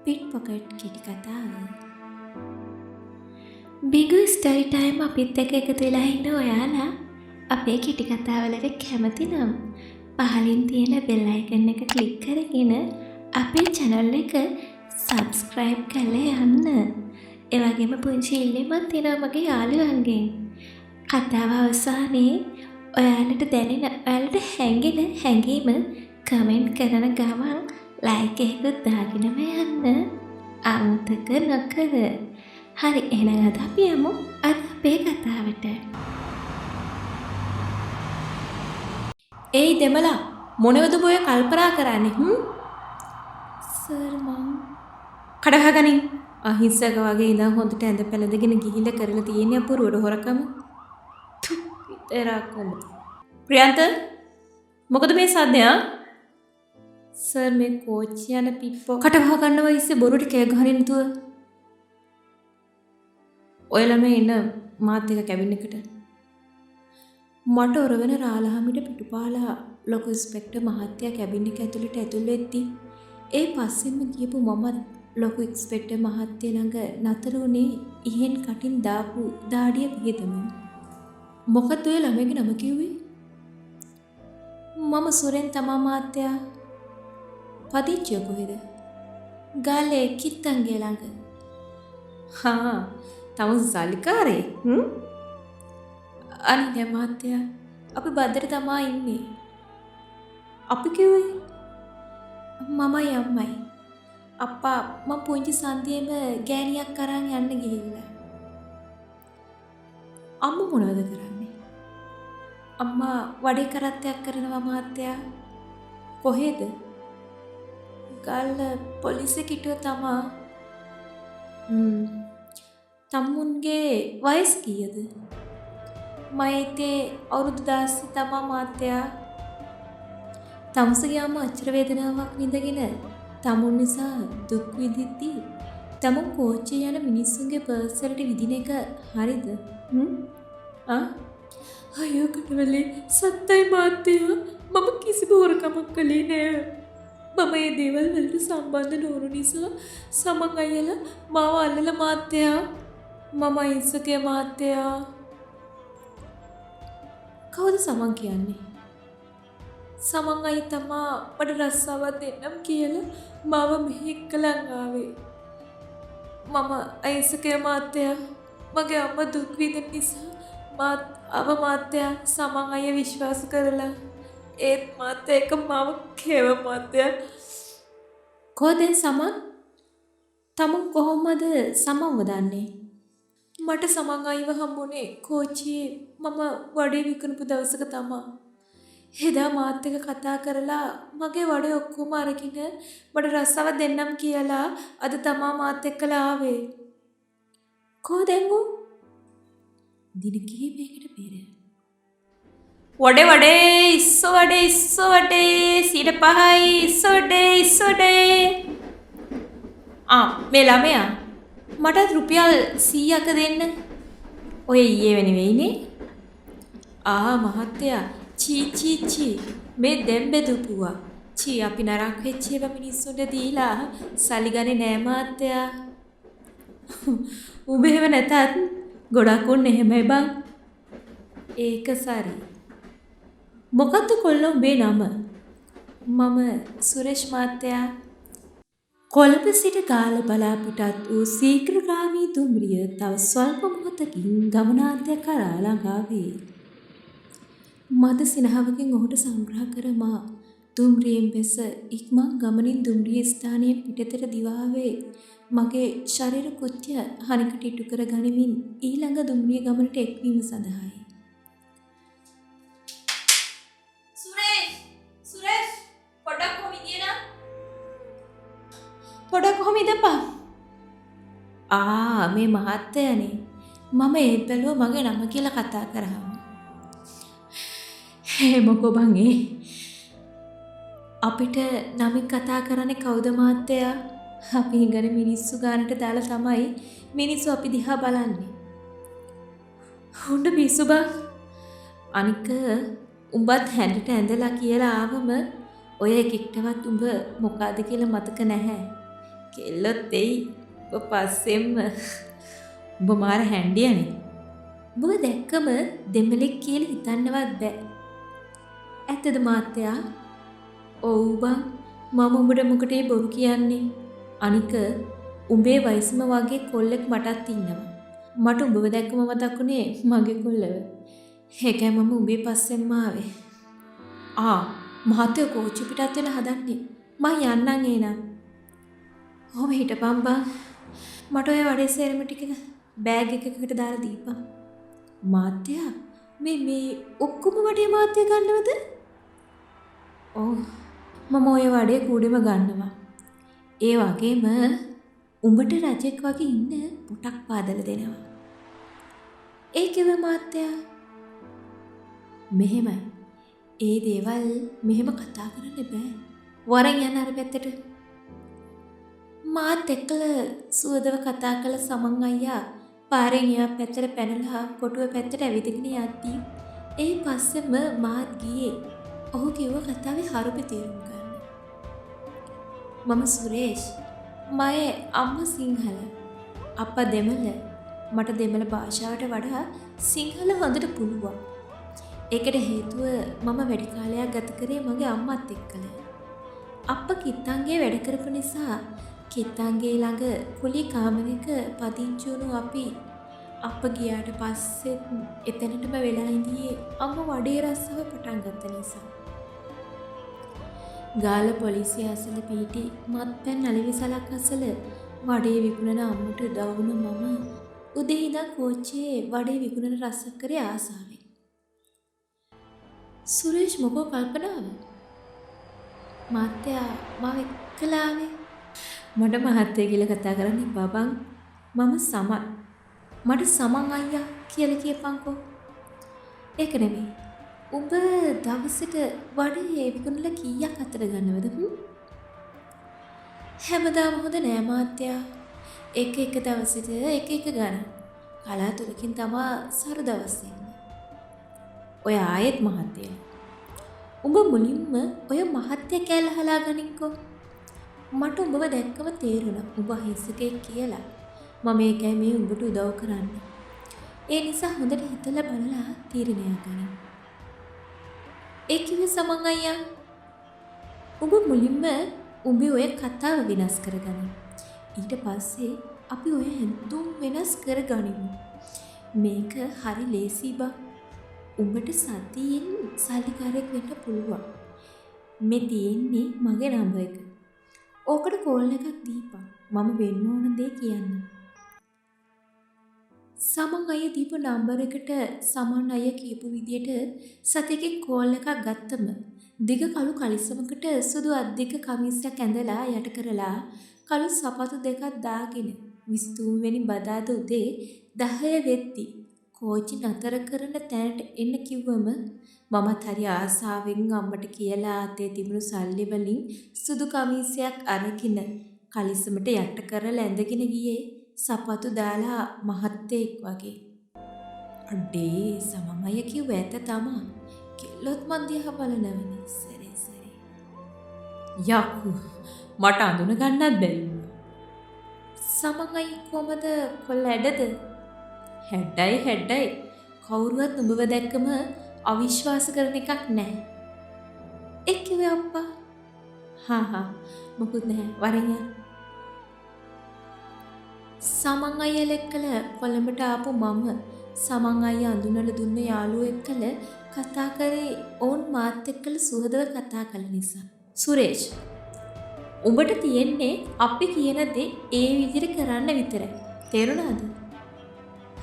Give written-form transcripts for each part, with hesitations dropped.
පිට්පොකට් කෙටි කතාව. බිගු story time අපිත් එක්ක එකතු වෙලා ඉන්න ඔයාලා අපේ කෙටි කතාවලට කැමති නම් පහලින් තියෙන බෙල් අයිකන් එක ක්ලික් කරගෙන අපේ channel එක subscribe කරලා යන්න. ඒ වගේම පුංචි ඉල්ලීමක් තියෙනවා මගේ යාළුවන්ගෙන්. කතාව අවසානයේ ඔයාලට දැනෙන ඔයාලට හැඟෙන හැඟීම කමෙන්ට් කරන ගමන් ලයික් එකකුත් දාගෙනම යන්න අමතක නොකර. හරි එහෙනම් අද අපි යමු අද අපේ කතාවට. ඒයි දෙමලා මොනවද ඔය කල්පනා කරන්නේ? සර් මං කඩහගනින් අහිංසක වගේ ඉඳන් හොඳට ඇඳ පැළඳගෙන ගිහිල්ලා කරලා තියෙන්නේ අපුරුවට හොරකම. විතරක්ම. ප්‍රියන්ත මොකද මේ සද්දය? සර් මේ කෝච්චි යන පිප්පෝ කටවහ ගන්නවා ඉස්සේ බොරුට කෑ ගහන්නේ නැතුව. ඔය ළමයි එන මාත් එක කැබින් එකට. මට ඔරවන රාලහාමිට පිටුපාලා ලොකු ඉන්ස්පෙක්ටර් මහත්තයා කැබින් එක ඇතුළට ඇතුල් වෙද්දී ඒ පස්සෙන්ම ගියපු මමත් ලොකු ඉන්ස්පෙක්ටර් මහත්තයා ළඟ නතර වුණේ ඉහෙන් කටින් දාපු දාඩිය පියදමින්. මොකද ඔය ළමයිගේ නම කිව්වේ? මම සුරෙන් තමා මහත්තයා. පදිච්චිය කොහෙද? ගාලේ කිත්තන්ගේ ළඟ. හා තම සල්ලිකාරේ අනේ මහත්තයා අපි බද්දට තමා ඉන්නේ. අපි කිව්වේ මමයි අම්මයි. අප්පා මම පුංචි සන්තියේම ගෑණියක් අරන් යන්න ගිහිල්ලා. අම්මා මොනවද කරන්නේ? අම්මා වඩේ කරත්තයක් කරනවා මහත්තයා. කොහෙද? ගල්ල පොලිසිය කිට්ටුව තමා. තමුන්ගේ වයස් කීයද? මයිතේ අවුරුදු 16 තමා මහත්තයා. තමුසගේ අම්මා අච්චර වේදනාවක් විඳගෙන තමුන් නිසා දුක් විඳිද්දී තමුන් කෝච්චියේ යන මිනිස්සුන්ගේ පර්ස් වලට විදින එක හරිද? අයියෝ කටවලේ සත්තයි මහත්තයා මම කිසිම හොරකමක් කළේ නෑ. මම මේ දේවල් වලට සම්බන්ධ නොවුණු නිසා සමන් අයියලා මාව අල්ලලා මහත්තයා. මම අහිංසකේ මහත්තයා. කවුද සමන් කියන්නේ? සමන් අයි තමා මට රස්සාවක් දෙන්නම් කියලා මාව මෙහෙ එක්කලන් ආවේ. මම අහිංසකේ මහත්තයා. මගේ අම්මා දුක් විඳින නිසා මාත් අව මහත්තයා සමන් අයිය විශ්වාස කරලා ඒත් මාත් එක මාව කේව මහත්තයා. කොහෙද සමන්? තමුන් කොහොමද සමන්ව දන්නේ? මට සමන් අයිව හම්බුනේ කෝච්චියේ මම වඩේ විකුණපු දවසක තමා. එදා මාත් එක්ක කතා කරලා මගේ වඩේ ඔක්කොම අරගෙන මට රස්සාව දෙන්නම් කියලා අද තමා මාත් එක්කලා ආවේ. කොහෙන්ද? දින කිහිපයකට පෙර. වඩේ ඉස්ස වඩේ 5යි ඉස්ස වඩේ. මේ ළමයා මට රුපියල් 100ක දෙන්න. ඔය ඊයේ වෙනි වෙයිනේ. මහත්තයා චී මේ දෙම්බෙ දුපුවා. අපි නරක වෙච්ච ඒවා මිනිස්සුන්ට දීලා සල්ලි ගන්නේ නෑ මහත්තයා. උඹ එහෙම නැතත් ගොඩක් උන් එහෙමයි බං. ඒක සරි. මොකද්ද කොල්ල උඹේ නම? මම සුරේෂ් මහත්තයා. කොළඹ සිට ගාල බලා පිටත් වූ ශීඝ්‍රගාමී දුම්රිය තව ස්වල්ප මොහොතකින් ගමනාන්තය කරා ළඟා වේ. මද සිනහවකින් ඔහුට සංග්‍රහ කර මා දුම්රියෙන් බැස ඉක්මන් ගමනින් දුම්රිය ස්ථානයෙන් පිටතට දිවාවේ මගේ ශරීර කුච්චය හනිකට ඉටු කර ගනිමින් ඊළඟ දුම්රිය ගමනට එක්වීම සඳහායි. සුරේෂ් පොඩක් කොහොම ඉදියනා? පොඩක් කොහොම ඉදපා? මේ මහත්තයානේ. මම ඒත් බැලුවා මගේ නම කියලා කතා කරාම. මොකෝ බං අපිට නමින් කතා කරන්නේ කවුද මහත්තයා? අපි ඉගෙන මිනිස්සු ගානට දාලා තමයි මිනිස්සු අපි දිහා බලන්නේ. හොඳ පිස්සු බං. අනික උඹත් හැඳට ඇඳලා කියලා ආවම ඔය එකෙක්ටවත් උඹ මොකද්ද කියලා මතක නැහැ. කෙල්ලොත් දෙයි. ඔබ පස්සෙන්ම උඹ මාර හැන්ඩියනේ. උඹව දැක්කම දෙමළෙක් කියලා හිතන්නවත් බෑ. ඇත්තද මාත්‍යා? ඔව් බං. මම උඹට මොකටේ බොරු කියන්නේ? අනික උඹේ වයසම වගේ කොල්ලෙක් මටත් ඉන්නවා. මට උඹව දැක්කම මතක් වුණේ මගේ කොල්ලව. ඒකයි මම උඹේ පස්සෙන්ම ආවේ. මහත්තයෝ කෝච්චි පිටත් වෙන හදන්නේ. මං යන්නම් එහෙනම්. ඔහොම හිටපන් බං. මට ඔය වැඩේ සේරම ටික බෑග් එකකට දාලා දීපන්. මාත්‍යා මේ ඔක්කොම වටේ මාත්‍යා ගන්නවද? ඔව්. මම ඔය වඩේ කූඩෙම ගන්නවා. ඒ වගේම උඹට රජෙක් වගේ ඉන්න පුටක් පාදලා දෙනවා. ඒ කිව්ව මාත්‍යා මෙහෙමයි. ඒ දේවල් මෙහෙම කතා කරන්න බෑ. වරන් යන්න අර පැත්තට. මාත් එක්කලා සුවදව කතා කළ සමන් අයියා පාරෙන් එහා පැත්තට පැනලා කොටුව පැත්තට ඇවිදගෙන යද්දී ඒ පස්සෙම මාත් ගියේ. ඔහු කිව්ව කතාවේ හරුපේ තේරුම් ගන්න. මම සුරේෂ්. මගේ අම්මා සිංහල. අප්පා දෙමළ. මට දෙමළ භාෂාවට වඩා සිංහල හොඳට පුළුවන්. ඒකට හේතුව මම වැඩි කාලයක් ගත කරේ මගේ අම්මත් එක්කලා. අප්පා කිත්තන්ගේ වැඩ කරපු නිසා කිත්තන්ගේ ළඟ කුලී කාමරයක පදිංචි වුණු අපි අප්පා ගියාට පස්සේ එතනටම වෙලා ඉඳියේ අම්මා වඩේ රස්සාව පටන් ගත්ත නිසා. ගාල පොලිසිය අසල පිහිටි මත්පැන් අලෙවිසලක් අසල වඩේ විකුණන අම්මට උදව් වුණ මම උදේ ඉඳන් කෝච්චියේ වඩේ විකුණන රස්සක් කරේ ආසාවෙන්. සුරේෂ් මොකෝ කල්පනාව? මාත්‍යා මාව එක්කලාවේ. මට මහත්තයා කියලා කතා කරන්න එපා බං. මම සමන්. මට සමන් අයියා කියලා කියපන්කෝ. ඒක නෙමෙයි. උඹ දවසට වඩේ විකුණලා කීයක් අතර ගන්නවද? හැමදාම හොඳ නෑ මාත්‍යා. එක දවසට එක ගන්න. කලාතුරකින් තමා සරු දවස් එන්නේ. ඔය ආයෙත් මහත්තයා. උඹ මුලින්ම ඔය මහත්තයා කැල හලා ගනින්කෝ. මට උඹව දැක්කම තේරුණා උඹ හිස්සකෙක් කියලා. මම ඒකයි මේ උඹට උදව් කරන්නේ. ඒ නිසා හොඳට හිතලා බලලා තීරණයක් ගන්න. ඒ කිව්වේ සමන් අයියා. උඹ මුලින්ම උඹේ ඔය කතාව විනාශ කරගන්න. ඊට පස්සේ අපි ඔය හැඳුම් වෙනස් කරගනිමු. මේක හරි ලේසි බා. උඹට සතියෙන් සල්ලිකාරයෙක් වෙන්න පුළුවන්. මේ තියෙන්නේ මගේ නම්බර් එක. ඕකට කෝල් එකක් දීපන්. මම වෙන්න ඕන දේ කියන්න. සමන් අයියා දීපු නම්බර් එකට සමන් අයියා කියපු විදියට සතෙක්ගේ කෝල් එකක් ගත්තම දිග කළු කලිසමකට සුදු අද්දික කමිසයක් ඇඳලා යට කරලා කළු සපතු දෙකක් දාගෙන 23 වෙනි බදාද උදේ 10 වෙද්දි කෝච්චි නතර කරන තැනට එන්න කිව්වම මමත් හරි ආසාවෙන් අම්මට කියලා අතේ තිබුණු සල්ලි වලින් සුදු කමිසයක් අරගෙන කලිසමට යට කරලා ඇඳගෙන ගියේ සපතු දාලා මහත්තයෙක් වගේ. අඩේ සමන් අයියා කිව්ව ඇත්ත තමා. කෙල්ලොත් මන් දිහා බලනවනේ සරේ. යකු මට අඳුන ගන්නත් බැරි වුණා. සමන් අයියා කොහමද කොල්ල ඇඩද? හැඩයි කවුරුවත් නුඹව දැක්කම අවිශ්වාස කරන එකක් නැහැ. ඒ කිව්වේ අප්පා. හා මොකුත් නැහැ වරෙන් යන්න. සමන් අයියා එක්කල කොළඹට ආපු මම සමන් අයියා අඳුනලා දුන්න යාළුවෝ එක්කල කතා කරේ ඕන් මාත් එක්කල සුහදව කතා කළ නිසා. සුරේෂ් උඹට තියෙන්නේ අපි කියන දේ ඒ විදිහට කරන්න විතරයි. තේරුණාද?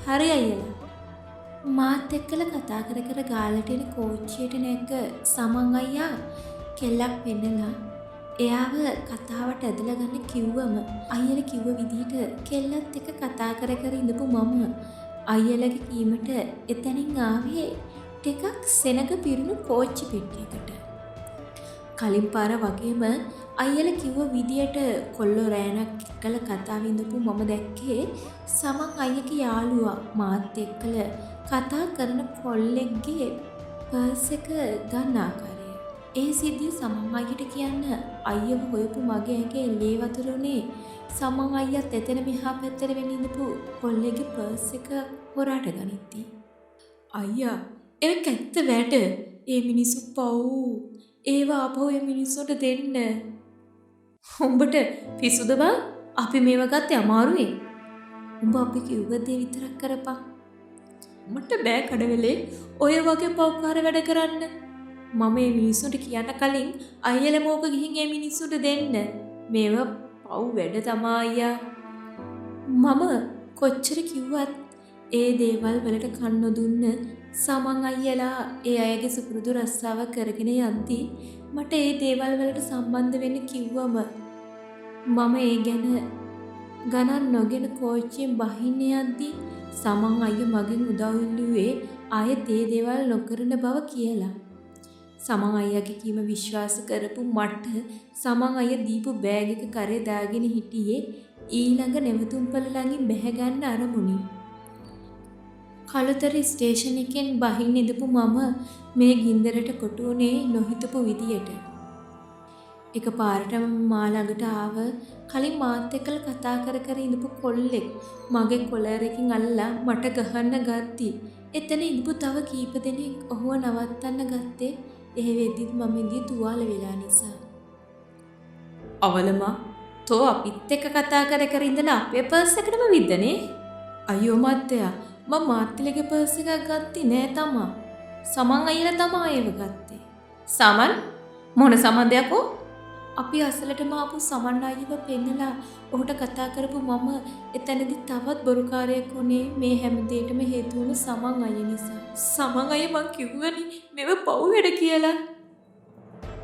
හරි අයියලා. මාත් එක්කල කතා කර ගාලට එන කෝච්චියට නැග්ග සමන් අයියා කෙල්ලක් පෙන්නලා එයාව කතාවට ඇදලා ගන්න කිව්වම අයියලා කිව්ව විදිහට කෙල්ලත් එක්ක කතා කර ඉඳපු මම අයියලාගේ කීමට එතනින් ආවේ ටිකක් සෙනග පිරුණු කෝච්චි පෙට්ටියකට. කලින් පාර වගේම අයියලා කිව්ව විදියට කොල්ලෝ රෑනක් එක්කලා කතා විඳපු මම දැක්කේ සමන් අයියගේ යාළුවා මාත් එක්කලා කතා කරන කොල්ලෙක්ගේ පර්ස් එක ගන්න ආකාරය. ඒ සිද්ධිය සමන් අයියට කියන්න අයියව හොයපු මගේ ඇඟේ ලේ වතුරුනේ සමන් අයියත් එතන මෙහා පැත්තට වෙන්න ඉඳපු කොල්ලෙගේ පර්ස් එක හොරාට ගනිද්දී. අයියා ඒක ඇත්ත වැඩ. ඒ මිනිස්සු පව්. ඒවා ආපහු ඒ මිනිස්සුන්ට දෙන්න. උඹට පිසුද බං? අපි මේව ගත්තේ අමාරුවෙන්. උඹ අපි කිව්ව දේ විතරක් කරපන්. මට බෑ කඩවෙලේ ඔය වගේ පව්කාර වැඩ කරන්න. මම මේ මිනිස්සුන්ට කියන්න කලින් අයියලා මෝක ගිහින් ඒ මිනිස්සුන්ට දෙන්න. මේවා පව් වැඩ තමා අයියා. මම කොච්චර කිව්වත් ඒ දේවල් වලට කන් නොදුන්න සමන් අයියලා ඒ අයගේ සුපුරුදු රස්සාව කරගෙන යද්දී මට ඒ දේවල් වලට සම්බන්ධ වෙන්න කිව්වම මම ඒ ගැන ගණන් නොගෙන කෝච්චියෙන් බහින්න යද්දී සමන් අයියා මගෙන් උදව් ඉල්ලුවේ ආයෙත් ඒ දේවල් නොකරන බව කියලා. සමන් අයියාගේ කීම විශ්වාස කරපු මට සමන් අයියා දීපු බෑග් එක කරේ දාගෙන හිටියේ ඊළඟ නෙවතුම්පල ළඟින් බැහැ ගන්න අරමුණි. කළුතර ස්ටේෂන් එකෙන් බහින්න ඉඳපු මම මේ ගින්දරට කොටු වුණේ නොහිතපු විදියට. එකපාරටම මා ළඟට ආව කලින් මාත් එක්කලා කතා කර කර ඉඳපු කොල්ලෙක් මගේ කොලර් එකකින් අල්ලලා මට ගහන්න ගත්තී. එතන ඉඳපු තව කීප දෙනෙක් ඔහුව නවත්තන්න ගත්තේ ඒ වෙද්දිත් මම ඉඳී තුවාල වෙලා නිසා. අවලම තෝ අපිත් එක්ක කතා කර කර ඉඳලා අපේ පර්ස් එකටම විද්දනේ. අයියෝ මත්තයා මම මාත්තිලගේ පර්ස් එකක් ගත්තේ නෑ තමා. සමන් අයියලා තමා ඒව ගත්තේ. සමන් මොන සමන්දයක්ෝ? අපි අසලටම ආපු සමන් අයියව පෙන්නලා ඔහුට කතා කරපු මම එතනදි තවත් බොරුකාරයෙක් වුණේ මේ හැම දෙයකටම හේතු වුණු සමන් අයිය නිසා. සමන් අයියා මං කිව්වනේ මේව පව් වැඩ කියලා.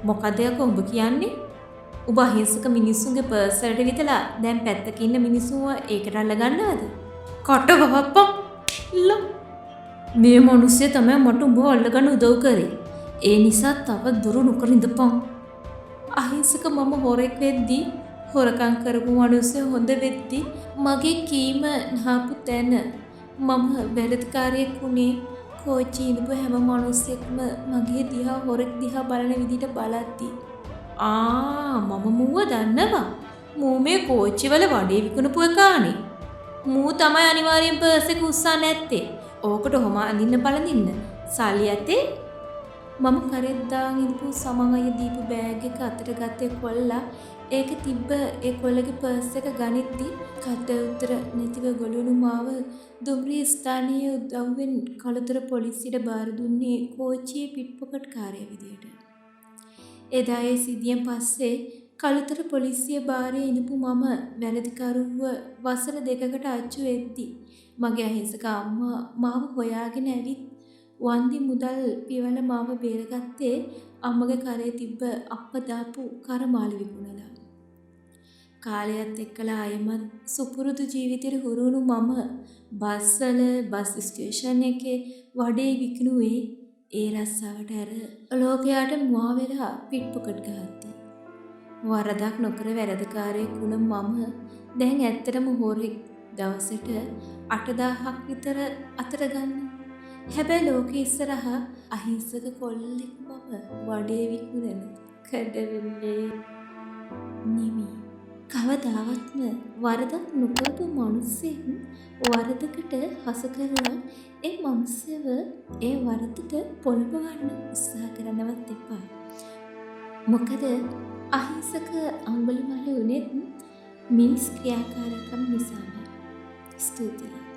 මොකද උඹ කියන්නේ? ඔබ අහිංසක මිනිස්සුන්ගේ පර්ස් වලට විතලා දැන් පැත්තක ඉන්න මිනිස්සුන්ව ඒකට අල්ලගන්නවද? කට වහප්පන්. මේ මිනිස්සු තමයි මට උඹව අල්ලගන්න උදව් කරේ. ඒ නිසා තව දුරු නොකර ඉඳපන්. අහිංසක මම හොරෙක් වෙද්දී හොරකම් කරපු මිනිස්සු හොඳ වෙද්දී මගේ කීම නහපු තැන මම වැරදිකාරයෙක් වුණේ. කෝච්චි ඉඳපු හැම මිනිස්සෙක්ම මගේ දිහා හොරෙක් දිහා බලන විදිහට බලද්දී මම මූව දන්නවා. මූ මේ කෝච්චි වල වඩේ විකුණපු එකානේ. මූ තමයි අනිවාර්යෙන් පර්ස් එක උස්සා නැත්තේ. ඕකට ඔහොම අඳින්න බලනින්න. සල්ලි ඇතේ. මම කරෙත් දාන් ඉඳපු සමන් අයියා දීපු බෑග් එක අතට ගත්තේ කොල්ලා. ඒක තිබ්බ ඒ කොල්ලගේ පර්ස් එක ගනිද්දි කට උතර නැතිව ගොළුණු මාව දුම්රිය ස්ථානීය උදව්වෙන් කළුතර පොලිසියට බාර දුන්නේ කෝච්චියේ පිට්පොකට් කාර්යය විදියට. එදා ඒ සිද්ධියෙන් පස්සේ කළුතර පොලිසිය බාරේ ඉඳපු මම වැරදිකරුව වසර 2කට අච්චු වෙද්දී මගේ අහිංසක අම්මා මාව හොයාගෙන ඇවිත් වන්දි මුදල් පිවල මාව බේරගත්තේ අම්මගේ කරේ තිබ්බ අප්ප දාපු කරමාලි විකුණලා. කාලයත් එක්කලා ආයමත් සුපුරුදු ජීවිතේට හුරුුණු මම බස්වල බස් ස්ටේෂන් එකේ වඩේ විකුණුවේ ඒ රස්සාවට අර ලෝකයාට මුවා වෙලා පිට්පොකට් ගහද්දී. වරදක් නොකර වැරදිකාරයෙක් වුණ මම දැන් ඇත්තටම හොරෙක්. දවසට 8000ක් විතර අතට ගන්න. හැබැයි ලෝකෙ ඉස්සරහා අහිංසක කොල්ලෙක් මම වඩේ විකුණන කඩවෙන්නේ නෙමෙයි. කවදාවත්ම වරදක් නොකරපු මිනිස්සෙක් වරදකට හසු කරලා ඒ මිනිස්සව ඒ වරදට පොළඹවන්න උත්සාහ කරනවත් එපා. මොකද අහිංසක අඟුලිමාල උනේත් මිනිස් ක්‍රියාකාරකම් නිසාම. ස්තුතියි.